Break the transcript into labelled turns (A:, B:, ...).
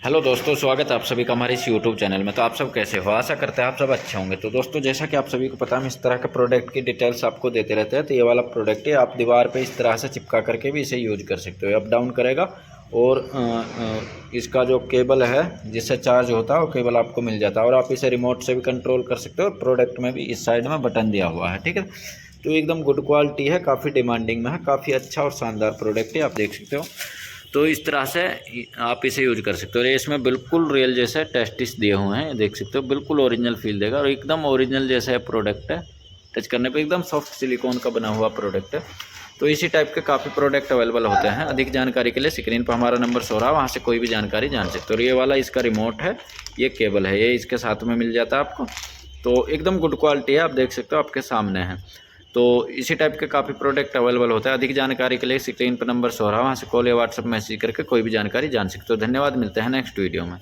A: Hello दोस्तों, स्वागत है आप सभी का हमारे इस यूट्यूब चैनल में। तो आप सब कैसे हो? आशा करते हैं आप सब अच्छे होंगे। तो दोस्तों, जैसा कि आप सभी को पता है, हम इस तरह के प्रोडक्ट की डिटेल्स आपको देते रहते हैं। तो ये वाला प्रोडक्ट है, आप दीवार पे इस तरह से चिपका करके भी इसे यूज कर सकते हो। अप डाउन करेगा और इसका जो केबल है जिससे चार्ज होता है वो केबल आपको मिल जाता है। और आप इसे रिमोट से भी कंट्रोल कर सकते हो। प्रोडक्ट में भी इस साइड में बटन दिया हुआ है, ठीक है। तो एकदम गुड क्वालिटी है, काफ़ी डिमांडिंग में है, काफ़ी अच्छा और शानदार प्रोडक्ट है, आप देख सकते हो। तो इस तरह से आप इसे यूज कर सकते हो। और इसमें बिल्कुल रियल जैसे टेस्टिस दिए हुए हैं, देख सकते हो, बिल्कुल ओरिजिनल फील देगा और एकदम ओरिजिनल जैसा प्रोडक्ट है। टच करने पे एकदम सॉफ्ट सिलिकॉन का बना हुआ प्रोडक्ट है। तो इसी टाइप के काफ़ी प्रोडक्ट अवेलेबल होते हैं। अधिक जानकारी के लिए स्क्रीन पर हमारा नंबर शो रहा है, वहाँ से कोई भी जानकारी जान सकते हो। और ये वाला इसका रिमोट है, ये केबल है, ये इसके साथ में मिल जाता है आपको। तो एकदम गुड क्वालिटी है, आप देख सकते हो, आपके सामने है। तो इसी टाइप के काफ़ी प्रोडक्ट अवेलेबल होता है। अधिक जानकारी के लिए स्क्रीन पर नंबर शो रहा है, वहाँ से कॉल या व्हाट्सएप मैसेज करके कोई भी जानकारी जान सकते हो। धन्यवाद, मिलते हैं नेक्स्ट वीडियो में।